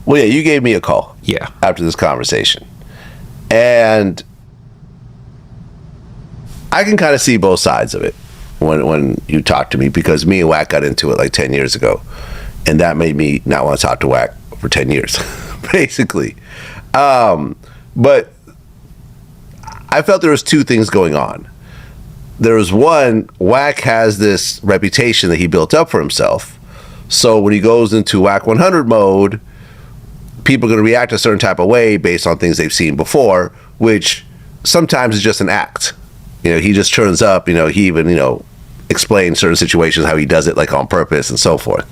Well, yeah, you gave me a call. Yeah. After this conversation. And I can kind of see both sides of it when you talk to me, because me and Wack got into it like 10 years ago. And that made me not want to talk to Wack for 10 years, basically. But I felt there was two things going on. There was one, Wack has this reputation that he built up for himself. So when he goes into Wack 100 mode, people are going to react a certain type of way based on things they've seen before, which sometimes is just an act. He just turns up, he even, explains certain situations, how he does it like on purpose and so forth.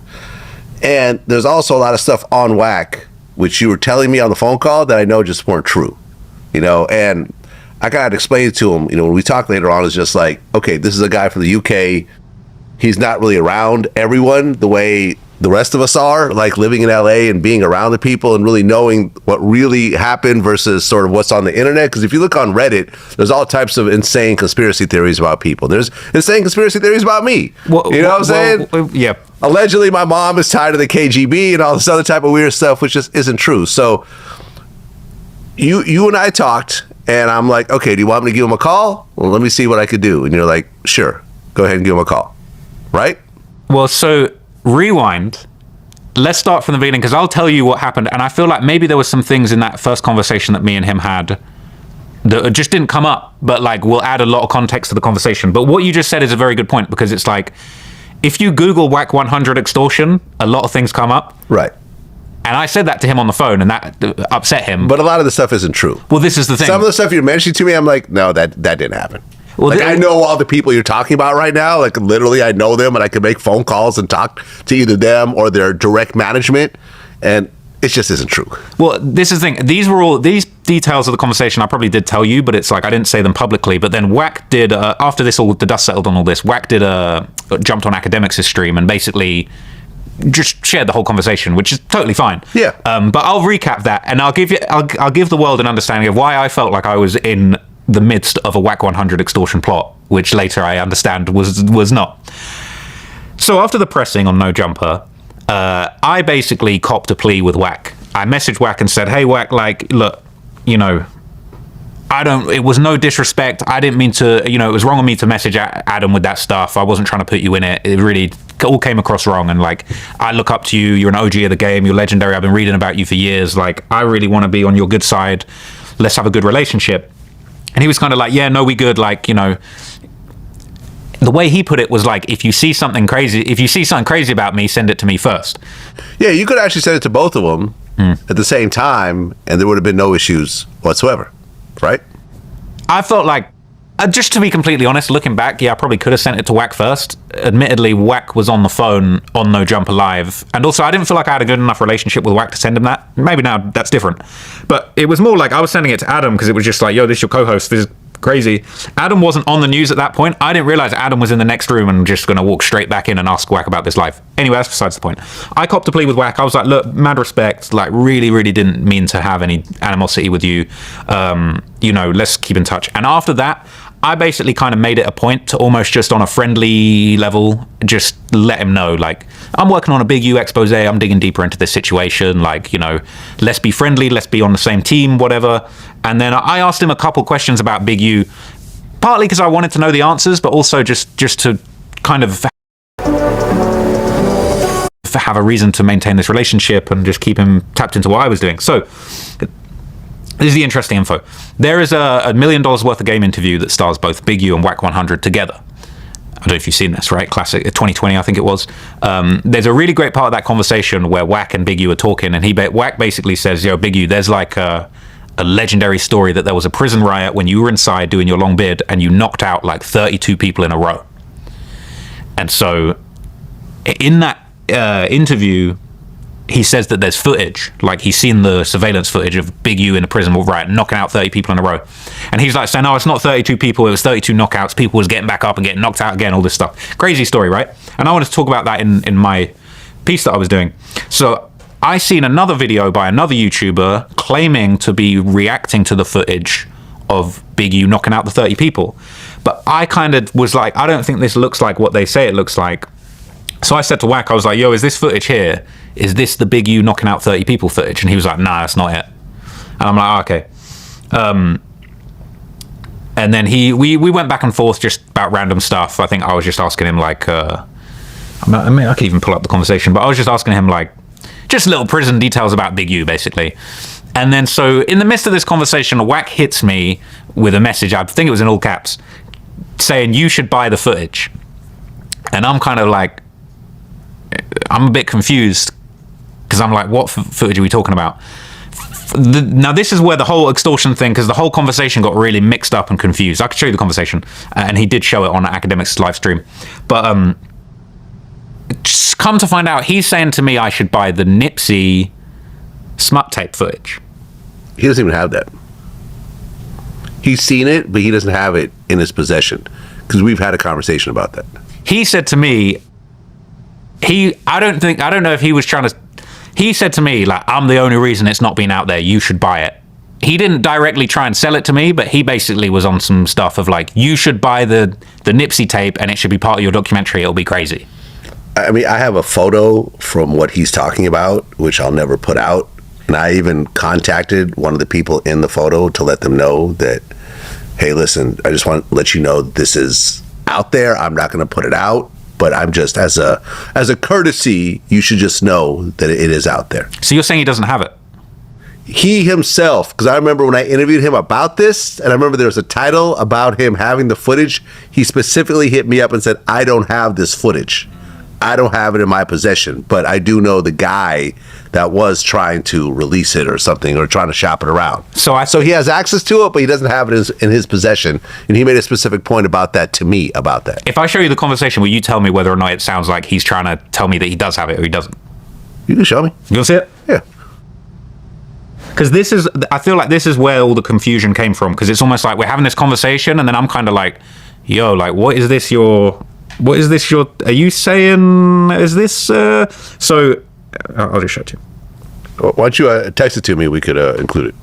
And there's also a lot of stuff on Wack, which you were telling me on the phone call, that I know just weren't true, and I got to explain it to him, when we talk later on, it's just like, okay, this is a guy from the UK. He's not really around everyone the way the rest of us are, like living in LA and being around the people and really knowing what really happened versus sort of what's on the internet. Because if you look on Reddit, there's all types of insane conspiracy theories about people. There's insane conspiracy theories about me. What I'm saying? Yeah. Allegedly, my mom is tied to the KGB and all this other type of weird stuff, which just isn't true. So you and I talked, and I'm like, okay, do you want me to give him a call? Well, let me see what I could do. And you're like, sure, go ahead and give him a call. Right? Well, so rewind. Let's start from the beginning, because I'll tell you what happened. And I feel like maybe there was some things in that first conversation that me and him had that just didn't come up, but like will add a lot of context to the conversation. But what you just said is a very good point, because it's like, if you Google Wack 100 extortion, a lot of things come up. Right. And I said that to him on the phone, and that upset him. But a lot of the stuff isn't true. Well, this is the thing. Some of the stuff you're mentioning to me, I'm like, no, that didn't happen. Well, I know all the people you're talking about right now. Like, literally, I know them, and I can make phone calls and talk to either them or their direct management, and it just isn't true. Well, this is the thing. These details of the conversation I probably did tell you, but it's like I didn't say them publicly. But then Wack did, after this, the dust settled on all this, Wack did jumped on Academics' stream and basically just shared the whole conversation, which is totally fine. Yeah. But I'll recap that, and I'll give the world an understanding of why I felt like I was in the midst of a Wack 100 extortion plot, which later I understand was not. So after the pressing on No Jumper, I basically copped a plea with Wack. I messaged Wack and said, hey Wack, like, look, it was no disrespect. I didn't mean to, it was wrong of me to message Adam with that stuff. I wasn't trying to put you in it. It really all came across wrong. And like, I look up to you. You're an OG of the game. You're legendary. I've been reading about you for years. Like, I really want to be on your good side. Let's have a good relationship. And he was kind of like, yeah, no, we good. Like, the way he put it was like, if you see something crazy about me, send it to me first. Yeah, you could actually send it to both of them at the same time, and there would have been no issues whatsoever, right? I felt like, just to be completely honest, looking back, yeah, I probably could have sent it to Wack first. Admittedly, Wack was on the phone on No Jumper Live, and also I didn't feel like I had a good enough relationship with Wack to send him that. Maybe now that's different. But it was more like I was sending it to Adam, because it was just like, yo, this is your co-host, this is crazy. Adam wasn't on the news at that point. I didn't realize Adam was in the next room and just going to walk straight back in and ask Wack about this live. Anyway, that's besides the point. I copped a plea with Wack. I was like, look, mad respect, like really, really didn't mean to have any animosity with you. Let's keep in touch. And after that, I basically kind of made it a point to almost just on a friendly level, just let him know, like, I'm working on a big U expose, I'm digging deeper into this situation, like, let's be friendly, let's be on the same team, whatever. And then I asked him a couple questions about Big U, partly because I wanted to know the answers, but also just to kind of have a reason to maintain this relationship and just keep him tapped into what I was doing. So this is the interesting info. There is a $1 million worth of game interview that stars both Big U and Wack 100 together. I don't know if you've seen this, right? Classic 2020, I think it was. There's a really great part of that conversation where Wack and Big U are talking, and Wack basically says, yo, Big U, there's like a legendary story that there was a prison riot when you were inside doing your long bid and you knocked out like 32 people in a row. And so in that interview, he says that there's footage, like he's seen the surveillance footage of Big U in a prison riot, knocking out 30 people in a row. And he's like saying, no, it's not 32 people, it was 32 knockouts. People was getting back up and getting knocked out again, all this stuff. Crazy story, right? And I wanted to talk about that in my piece that I was doing. So I seen another video by another YouTuber claiming to be reacting to the footage of Big U knocking out the 30 people. But I kind of was like, I don't think this looks like what they say it looks like. So I said to Wack, I was like, yo, is this footage here? Is this the Big U knocking out 30 people footage? And he was like, nah, that's not it. And I'm like, oh, okay. And then we went back and forth just about random stuff. I think I was just asking him like, I mean, I could even pull up the conversation, but I was just asking him like, just little prison details about Big U, basically. And then so in the midst of this conversation, Wack hits me with a message, I think it was in all caps, saying you should buy the footage. And I'm kind of like, I'm a bit confused because I'm like, what footage are we talking about? Now this is where the whole extortion thing, because the whole conversation got really mixed up and confused. I could show you the conversation, and he did show it on Academics live stream. But just come to find out, he's saying to me I should buy the Nipsey smut tape footage. He doesn't even have that. He's seen it, but he doesn't have it in his possession because we've had a conversation about that. He said to me, I don't know if he was trying to, he said to me, like, I'm the only reason it's not been out there, you should buy it. He didn't directly try and sell it to me, but he basically was on some stuff of like, you should buy the Nipsey tape and it should be part of your documentary, it'll be crazy. I mean, I have a photo from what he's talking about, which I'll never put out. And I even contacted one of the people in the photo to let them know that, hey, listen, I just want to let you know this is out there. I'm not going to put it out, but I'm just, as a courtesy, you should just know that it is out there. So you're saying he doesn't have it? He himself, because I remember when I interviewed him about this, and I remember there was a title about him having the footage, he specifically hit me up and said, I don't have this footage. I don't have it in my possession, but I do know the guy that was trying to release it or something, or trying to shop it around. So he has access to it, but he doesn't have it in his possession. And he made a specific point about that to me about that. If I show you the conversation, will you tell me whether or not it sounds like he's trying to tell me that he does have it or he doesn't? You can show me. You want to see it? Yeah. Because I feel like this is where all the confusion came from. Because it's almost like we're having this conversation, and then I'm kind of like, yo, like, are you saying, is this, so, I'll just show it to you. Why don't you text it to me? We could include it.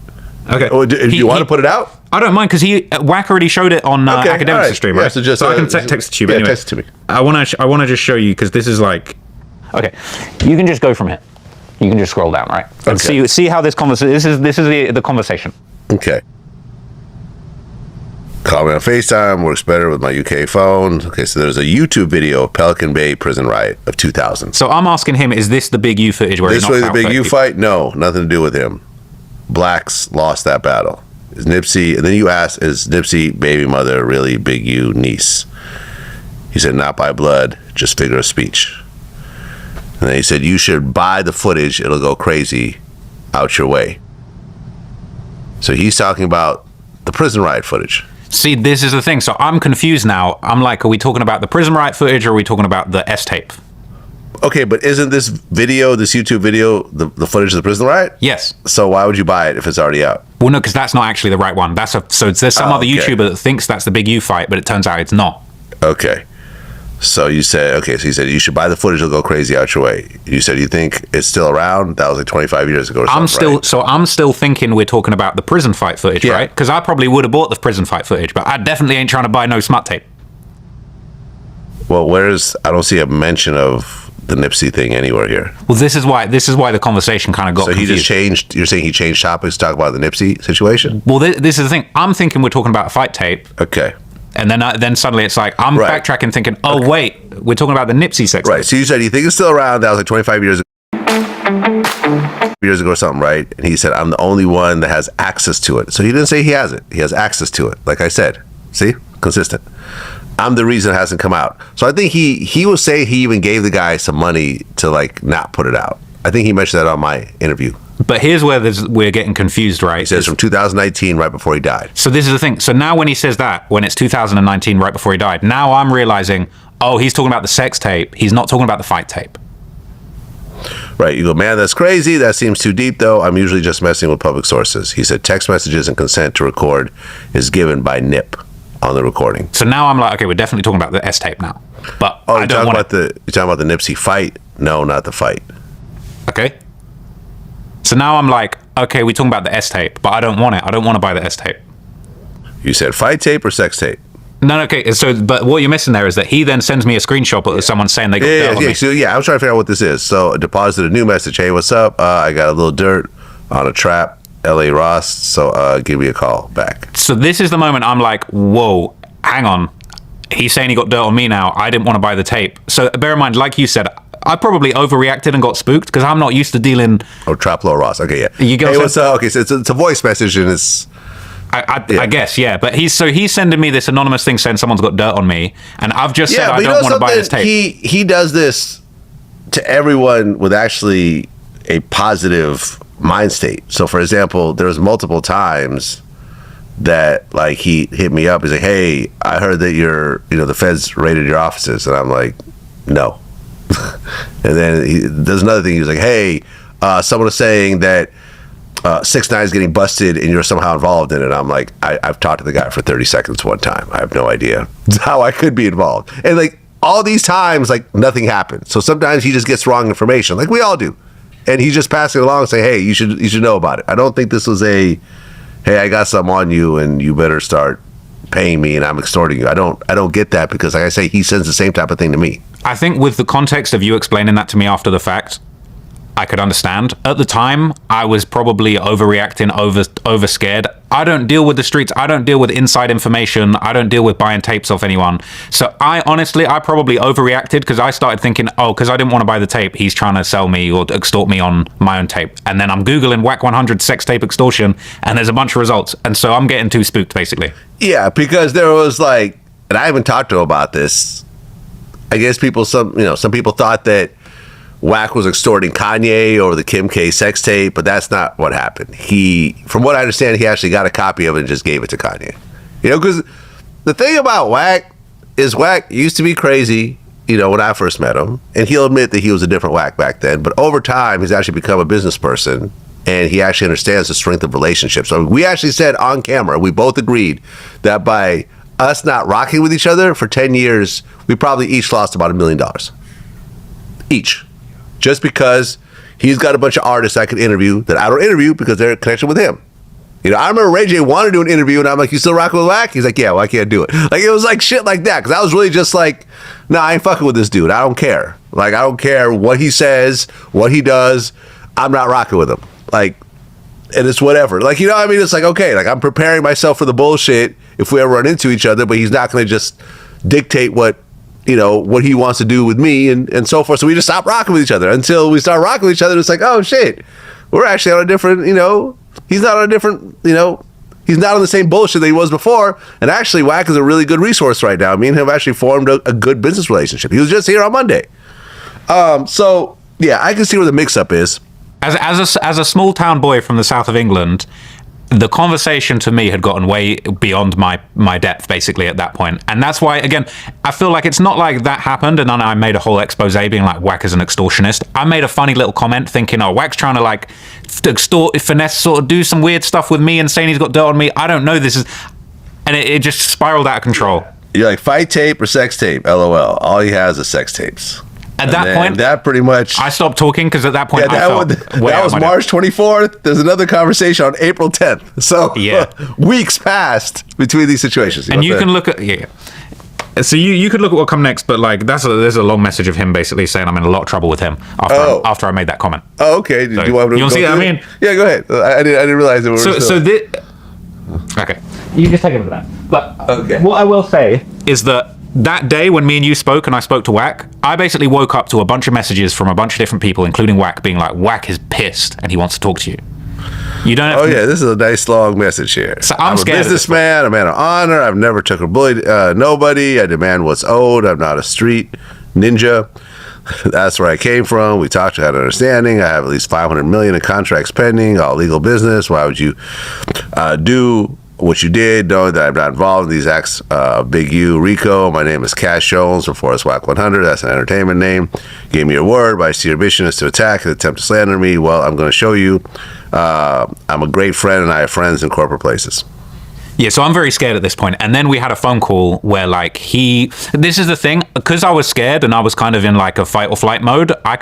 Okay. Or do you want to put it out? I don't mind, because Wack already showed it on Academics stream, right? Yeah, so I can text it to you. Yeah, anyway, text it to me. I want to just show you, because this is like, okay, you can just go from here. You can just scroll down, right? And see how this conversation, this is the conversation. Okay. Call me on FaceTime, works better with my UK phone. Okay, so there's a YouTube video of Pelican Bay prison riot of 2000. So I'm asking him, is this the Big U footage where this he knocked was out the Big U people? fight? No, nothing to do with him. Blacks lost that battle. Is Nipsey, and then you asked, is Nipsey baby mother really Big U niece? He said, not by blood, just figure of speech. And then he said, you should buy the footage, it'll go crazy out your way. So he's talking about the prison riot footage. See, this is the thing. So I'm confused now. I'm like, are we talking about the prison riot footage, or are we talking about the S tape? Okay, but isn't this video, this YouTube video, the footage of the prison riot? Yes. So why would you buy it if it's already out? Well, no, because that's not actually the right one. So there's some other YouTuber that thinks that's the Big U fight, but it turns out it's not. Okay. So you said, okay, so you said you should buy the footage, it'll go crazy out your way. You said you think it's still around? That was like 25 years ago or something, right? So I'm still thinking we're talking about the prison fight footage, right? Because I probably would have bought the prison fight footage, but I definitely ain't trying to buy no smut tape. Well, I don't see a mention of the Nipsey thing anywhere here. Well, this is why the conversation kind of got confused. So he just changed, you're saying he changed topics to talk about the Nipsey situation? Well, this is the thing. I'm thinking we're talking about a fight tape. Okay. And then suddenly it's like, I'm backtracking thinking, wait, we're talking about the Nipsey sex. Right. So you said you think it's still around. That was like 25 years ago or something, right? And he said, I'm the only one that has access to it. So he didn't say he has it. He has access to it. Like I said. See? Consistent. I'm the reason it hasn't come out. So I think he was saying he even gave the guy some money to like not put it out. I think he mentioned that on my interview. But here's where we're getting confused, right? He says from 2019, right before he died. So this is the thing. So now when he says that, when it's 2019, right before he died, now I'm realizing, he's talking about the sex tape. He's not talking about the fight tape. Right. You go, man, that's crazy. That seems too deep, though. I'm usually just messing with public sources. He said text messages and consent to record is given by Nip on the recording. So now I'm like, okay, we're definitely talking about the S tape now. But I don't want you're talking about the Nipsey fight? No, not the fight. Okay. So now I'm like, okay, we're talking about the S tape, but I don't want it. I don't want to buy the S tape. You said fight tape or sex tape? No, okay. So, but what you're missing there is that he then sends me a screenshot of someone saying they got dirt on me. So, I was trying to figure out what this is. So, deposited a new message. Hey, what's up? I got a little dirt on a trap, L.A. Ross. So, give me a call back. So this is the moment I'm like, whoa, hang on. He's saying he got dirt on me now. I didn't want to buy the tape. So bear in mind, like you said, I probably overreacted and got spooked because I'm not used to dealing. Oh, Trap Low Ross. Okay, yeah. You hey, what's up? Okay, so it's a voice message and it's. I guess, yeah. But he's sending me this anonymous thing saying someone's got dirt on me, and I've just said I don't want to buy this tape. He does this to everyone with actually a positive mind state. So, for example, there's multiple times that like he hit me up. He's like, "Hey, I heard that the feds raided your offices," and I'm like, "No." And then there's another thing. He's like, "Hey, someone is saying that 6ix9ine is getting busted and you're somehow involved in it." I'm like, I've talked to the guy for 30 seconds one time. I have no idea how I could be involved. And like all these times, like nothing happened. So sometimes he just gets wrong information, like we all do. And he's just passing it along and saying, "Hey, you should know about it." I don't think this was hey, I got something on you and you better start paying me and I'm extorting you. I don't get that because, like I say, he sends the same type of thing to me. I think with the context of you explaining that to me after the fact, I could understand. At the time, I was probably overreacting, over scared. I don't deal with the streets. I don't deal with inside information. I don't deal with buying tapes off anyone. So I probably overreacted because I started thinking, oh, because I didn't want to buy the tape, he's trying to sell me or extort me on my own tape. And then I'm Googling Wack 100 sex tape extortion and there's a bunch of results. And so I'm getting too spooked, basically. Yeah, because there was like, and I haven't talked to him about this. I guess some people thought that Wack was extorting Kanye over the Kim K sex tape, but that's not what happened. From what I understand, he actually got a copy of it and just gave it to Kanye. Because the thing about Wack is Wack used to be crazy, when I first met him, and he'll admit that he was a different Wack back then, but over time, he's actually become a business person, and he actually understands the strength of relationships. So we actually said on camera, we both agreed that by us not rocking with each other for 10 years, we probably each lost about $1 million. Each. Just because he's got a bunch of artists I could interview that I don't interview because they're in connection with him. I remember Ray J wanted to do an interview and I'm like, "You still rocking with Wack?" He's like, "Yeah, well, I can't do it." Like, it was like shit like that because I was really just like, "Nah, I ain't fucking with this dude. I don't care. Like, I don't care what he says, what he does. I'm not rocking with him." Like, and it's whatever. Like, what I mean? It's like, okay, like I'm preparing myself for the bullshit if we ever run into each other, but he's not going to just dictate what he wants to do with me and so forth. So we just stop rocking with each other until we start rocking with each other. It's like, oh shit, we're actually on a different, he's not on a different, he's not on the same bullshit that he was before. And actually Wack is a really good resource right now. Me and him have actually formed a good business relationship. He was just here on Monday. So yeah, I can see where the mix up is. As a small town boy from the south of England, the conversation to me had gotten way beyond my depth, basically, at that point. And that's why, again, I feel like it's not like that happened and then I made a whole expose being like, Wack is an extortionist. I made a funny little comment thinking, oh, Wack's trying to like extort, finesse, sort of do some weird stuff with me and saying he's got dirt on me. I don't know, and it just spiraled out of control. You're like, fight tape or sex tape? LOL. All he has is sex tapes. At that point, that pretty much, I stopped talking because at that point, that was March 24th. There's another conversation on April 10th. So weeks passed between these situations. And you can look at So you could look at what come next, but like there's a long message of him basically saying I'm in a lot of trouble with him after I made that comment. Oh, okay. Do you want me to see what I mean? Yeah, go ahead. I didn't realize it was okay. You just take it for that. But what I will say is that day when me and you spoke and I spoke to Wack, I basically woke up to a bunch of messages from a bunch of different people, including Wack, being like, Wack is pissed and he wants to talk to you. You don't have this is a nice long message here. So I'm scared. A businessman, a man of honor. I've never took a bully nobody. I demand what's owed. I'm not a street ninja. That's where I came from. We talked about understanding. I have at least $500 million in contracts pending, all legal business. Why would you do what you did, knowing that I'm not involved in these acts. Big U, Rico. My name is Cash Jones from Forest Wack 100. That's an entertainment name. Gave me a word, but I see your mission is to attack and attempt to slander me. Well, I'm going to show you. I'm a great friend, and I have friends in corporate places. Yeah, so I'm very scared at this point. And then we had a phone call where, like, this is the thing, because I was scared and I was kind of in, like, a fight or flight mode, I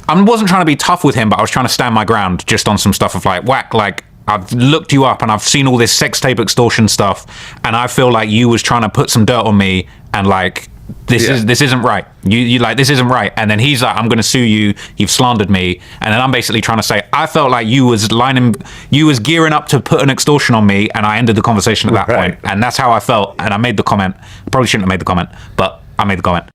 wasn't trying to be tough with him, but I was trying to stand my ground just on some stuff of, like, Wack, like, I've looked you up and I've seen all this sex tape extortion stuff, and I feel like you was trying to put some dirt on me, and, like, this isn't right. You like, this isn't right. And then he's like, I'm going to sue you. You've slandered me. And then I'm basically trying to say, I felt like you was gearing up to put an extortion on me, and I ended the conversation at that point. And that's how I felt. And I made the comment. I probably shouldn't have made the comment, but I made the comment.